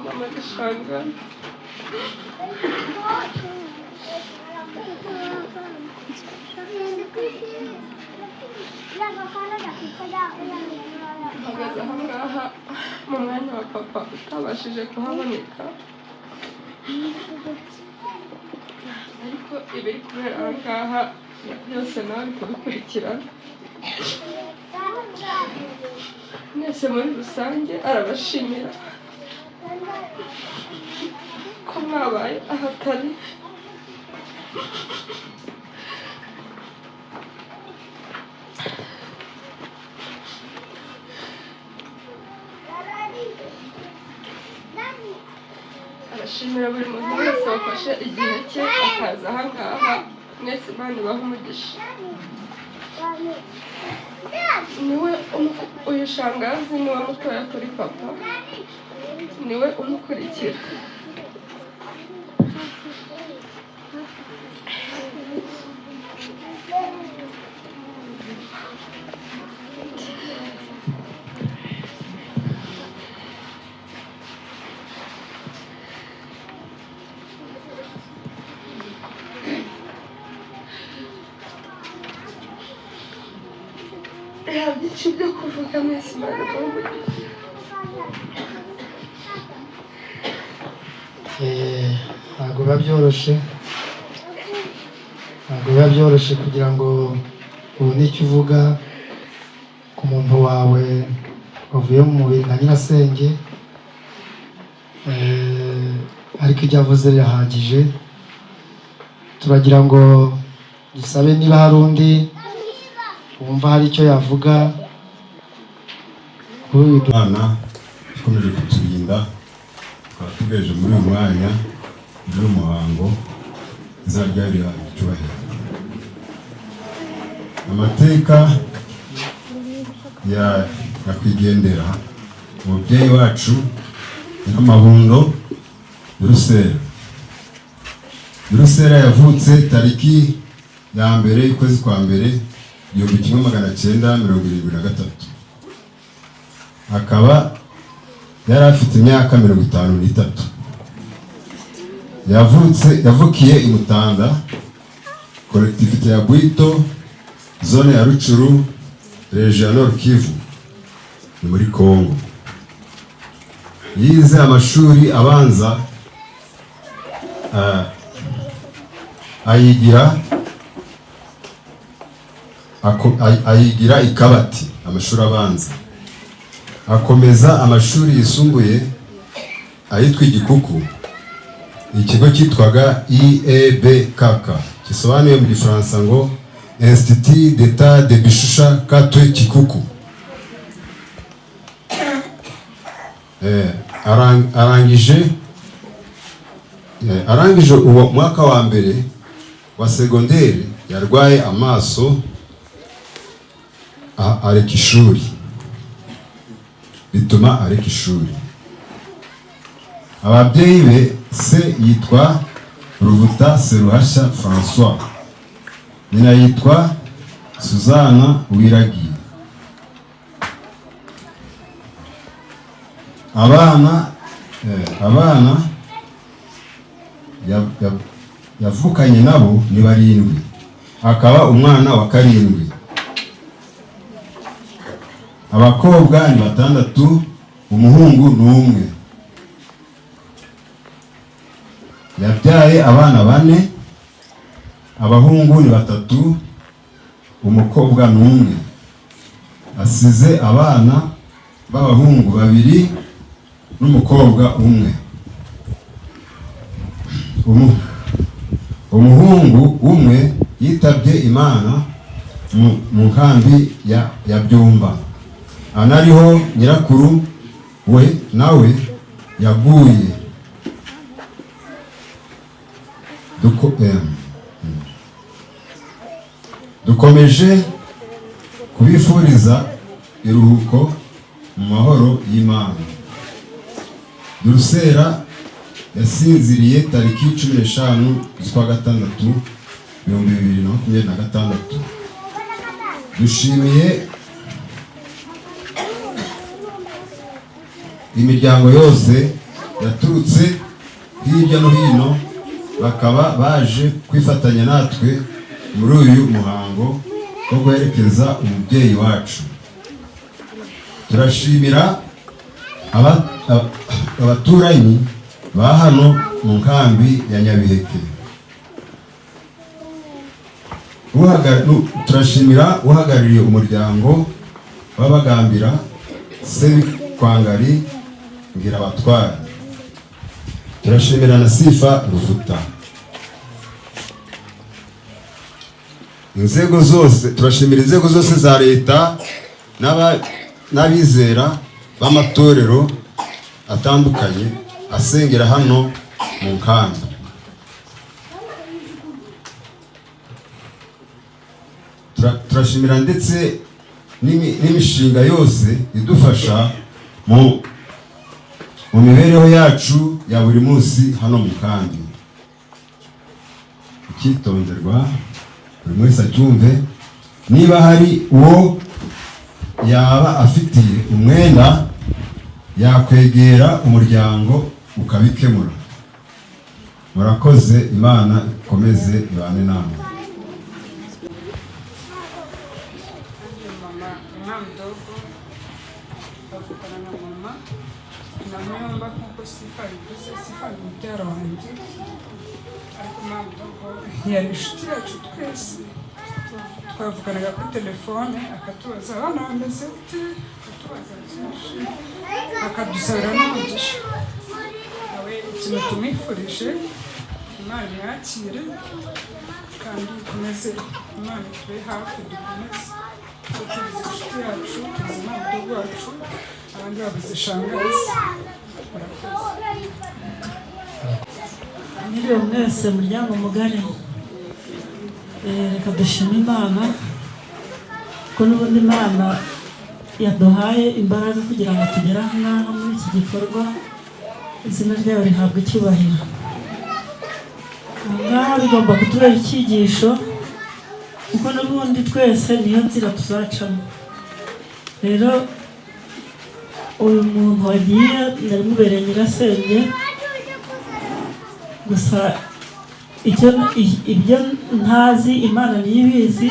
mama ndashanga mpagaze aha ngaha mu mwanya wa papa utabashije kuhaboneka, ariko ibiri kubera aha ngaha byose nawe ari kubikurikirana. Mwese muri rusange arabashimira ko mwabaye ahatari. Arashimira buri muntu wese wafashe igihe cye akaza aha ngaha. Mwese Imana ibahe umugisha. Niwe uyu shangazi niwe mutoya kuri papa, niwe umukurikira. Byinshi byo kuvuga mwese Imana ntabwo biba byoroshye kugira ngo ubone icyo uvuga ku muntu wawe wavuye mu mubiri nka nyirasenge, ariko ibyo avuze birahagije. turagira ngo dusabe niba hari undi wumva hari icyo yavuga kuri uyu mwana ikomeje kuturinda, tukaba tugejeje muri uyu mwanya muri umuhango izaryarira icyubahiro. Amateka ya nyakwigendera umubyeyi wacu Nyiramahundo Burusera yavutse tariki ya mbere y'ukwezi kwa mbere 1973, akaba yari afite imyaka 53. Yavukiye i Mutanda, collectivité ya Bwito, zone ya Rucuru, region Nord Kivu, ni muri Kongo. Yize amashuri abanza ayigira Ikabati, amashuri abanza. Akomeza amashuri yisumbuye ayitwa Igikuku, ikigo cyitwaga IEBKK, gisobanuye mu Gifaransa ngo Institut d'État de Bishusha Katwe Kikuku. Arangije uwo mwaka wa mbere wa segonderi yarwaye amaso, areka ishuri, bituma areka ishuri. Ababyeyi be, se yitwa Ruvuta Seruhashya François, nyina yitwa Suzana Uwiragiye. Abana yavukanye nabo ni 7, akaba umwana wa 7. Abakobwa ni 6, umuhungu ni 1. Yabyaye abana 4, abahungu ni 3, umukobwa ni 1. Asize abana b'abahungu 2 n'umukobwa 1. Umuhungu 1 yitabye Imana mu nkambi ya Byumba, anariho nyirakuru we nawe yaguye. Dukomeje kubifuriza iruhuko mu mahoro y'Imana. Burusera yasinziriye tariki 15 z'ukwa gatandatu 2026. Dushimiye imiryango yose yaturutse hirya no hino bakaba baje kwifatanya natwe muri uyu muhango wo guherekeza umubyeyi wacu. Turashimira abaturanyi ba hano mu nkambi ya Nyabiheke. Turashimira uhagarariye umuryango w'Abagambira Sebikwangari Ngirabatware. Turashimira na Sifa Ruvuta. Turashimira inzego zose za leta n'abizera b'amatorero atandukanye asengera hano mu nkambi. Turashimira ndetse n'imishinga yose idufasha mu mibereho yacu ya buri munsi hano mu nkambi. Icyitonderwa buri wese acyumve, niba hari uwo yaba afitiye umwenda yakwegera umuryango ukabikemura. Murakoze, Imana ikomeze ibane namwe. Mama mdogo bavugana na mama namwomba kuko Sifa bivuze. Sifa ni mubyara wanjye, ariko mama mdogo yari inshuti yacu twese. Twavuganaga kuri telefone akatubaza abana bameze ute, akatubaza byinshi, akadusabira n'umugisha. Nawe ikintu tumwifurije, Imana yakire kandi ikomeze, Imana tube hafi, dukomeze tuzi inshuti yacu, tuzi n'umudogo wacu, abandi babuze shangazi. Mwiriwe mwese muryango mugari. Reka dushime Imana ko n'ubundi Imana yaduhaye imbaraga kugira ngo tugere aha ngaha muri iki gikorwa. Izina ryayo rihabwa icyubahiro. Aha ngaha bigomba kutubera icyigisho kuko n'ubundi twese niyo nzira tuzacamo. Rero uyu muntu wagiye ndamubereye nyirasenge, gusa ibyo ntazi Imana niyo ibizi,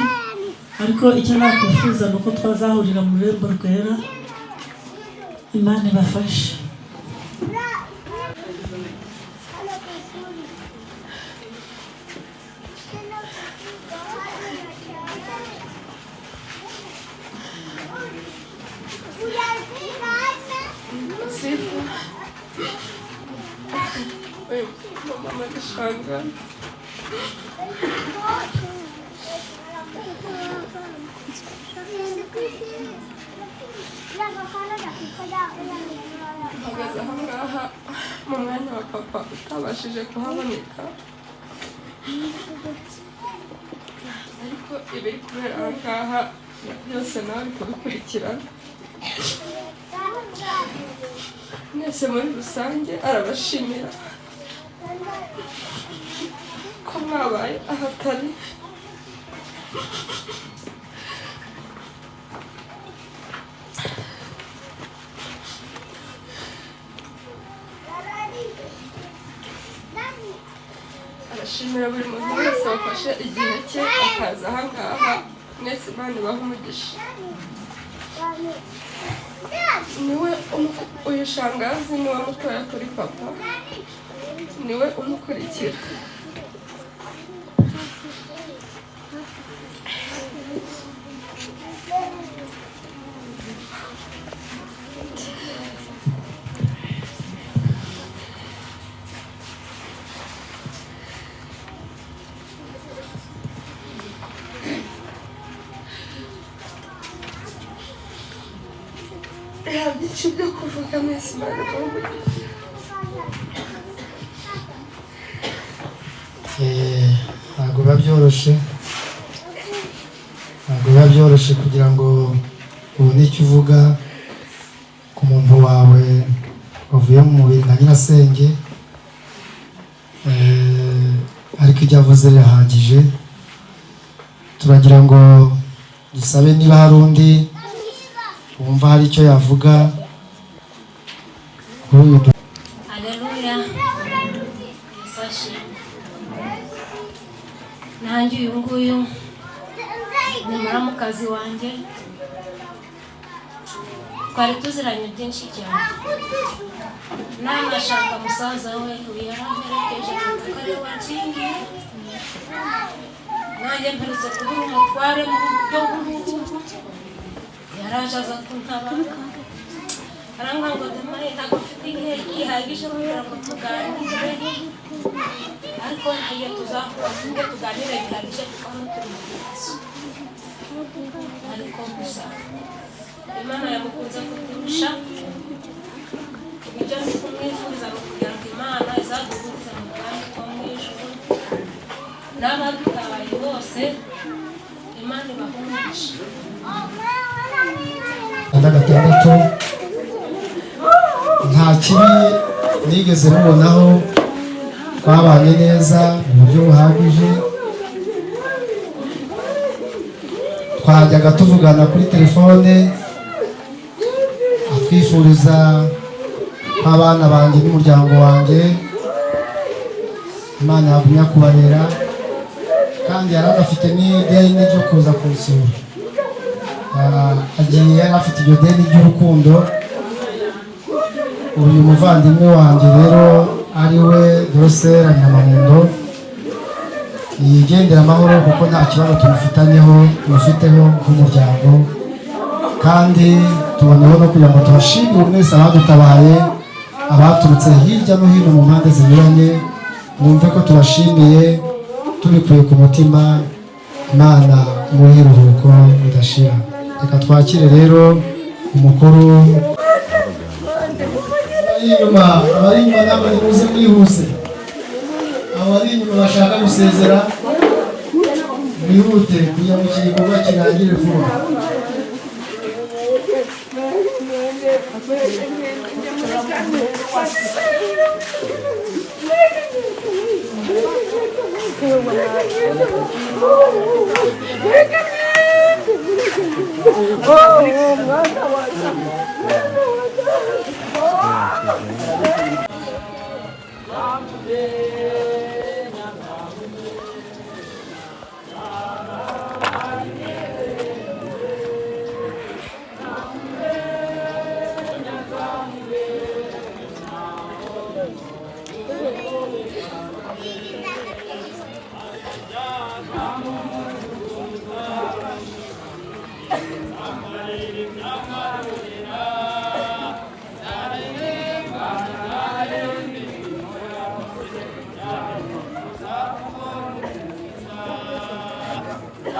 ariko icyo nakwifuza ni uko twazahurira mu rurembo rwera. Imana ibafashe. Mama shangazi. Mpagaze aha ngaha mu mwanya wa papa utabashije kuhaboneka, ariko ibiri kubera aha ngaha byose nawe ari kubikurikirana. Mwese muri rusange arabashimira ko mwabaye ahatari. Arashimira buri muntu wese wafashe igihe cye akaza aha ngaha. Mwese Imana ibahe umugisha. Niwe uyu shangazi niwe mutoya kuri papa, niwe umukurikira. Nta byinshi byo kuvuga, mwese Imana ibahe umugisha. Ntabwo biba byoroshye, kugira ngo ubone icyo uvuga ku muntu wawe wavuye mu mubiri nka nyirasenge, ariko ibyo avuze birahagije. Turagira ngo dusabe niba hari undi wumva hari icyo yavuga Haleluya. Sashi. Nanjye uyu nguyu ni muramukazi wanjye. Twari tuziranye byinshi cyane. Namashaka musaza we yaramperekeje kare wakingi. Nanjye mperutse kubura umutware mu buryo bw'ubu. Yaraje aza kuntabara. Aranga ngo demaye ntabwo mfite igihe gihagije kugira ngo tuganire, ariko ngiye tuzakora ngo tuganire bihagije tukaba turi mu bibazo, ariko gusa Imana yamukunze kuturusha. Ibyo ndi kumwifuriza ni ukugira ngo Imana izaduhurize mu bwami bwo mu ijuru, n'abadutabaye bose Imana ibahumurishe. Gatandatu nta kibi nigeze mubonaho, twabanye neza mu buryo buhagije. Twajyaga tuvugana kuri telefone atwifuriza nk'abana banjye n'umuryango wanjye Imana yagumya kubarera, kandi yari anafite n'ideni ryo kuza kunsura. Agiye yari afite iryo deni ry'urukundo. Uyu muvandimwe wanjye rero ari we Dorosera Nyamahundo yigendera amahoro, kuko nta kibazo tumufiteho nk'umuryango, kandi tuboneho no kugira ngo tubashimire mwese abadutabaye, abaturutse hirya no hino mu mpande zinyuranye. Mwumve ko tubashimiye tubikuye ku mutima. Imana imuhe iruhuko ridashira. Reka twakire rero umukuru. Abari inyuma ntabwo nimuze mwihuse. Abari inyuma bashaka gusezera mwihute kugira ngo iki gikorwa kirangire vuba.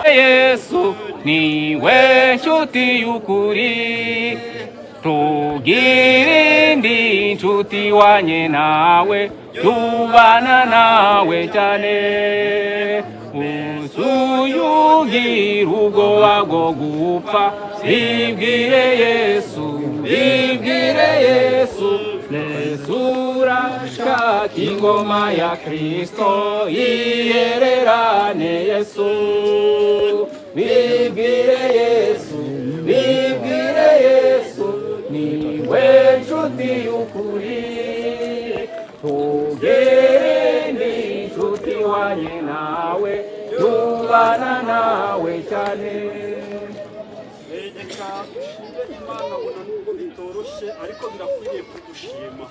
Yesu niwe nshuti y'ukuri, tugirinde inshuti wanye nawe, tubana nawe cyane. Usuyugira ubwoba bwo gupfa, bibwire Yesu, bibwire Yesu. Nesura shaka ingoma ya Kristo, iyererane Yesu. Bibwire Yesu, bibwire Yesu, niwe nshuti y'ukuri, tugirinde inshuti wanye nawe, tubana nawe cyane. Reka dushime Imana ubona nubwo bitoroshye, ariko birakwiriye kudushima,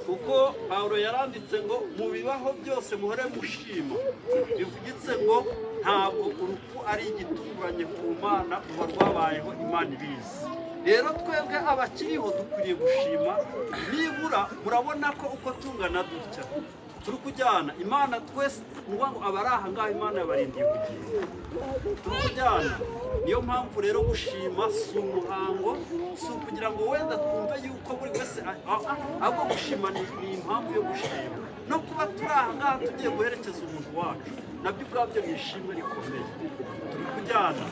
kuko Pawulo yaranditse ngo mu bibaho byose muhore mushima. Bivugitse ngo ntabwo urupfu ari igitunguranye ku Mana, ruba rwabayeho Imana ibizi. Rero twebwe abakiriho dukwiriye gushima. Nibura murabona ko uko tungana dutya turi kujyana Imana twese, ngo abari aha ngaha Imana yabarindiye ubugingo, turi kujyana. Niyo mpamvu rero gushima si umuhango, si ukugira ngo wenda twumve yuko buri wese, ahubwo gushima ni impamvu yo gushima. No kuba turi aha ngaha tugiye guherekeza umuntu wacu, nabyo ubwabyo ni ishimwe rikomeye. Turi kujyana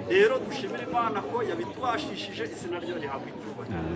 rero dushimira Imana ko yabitwashishije, izina ryo rihabwa icyubahiro.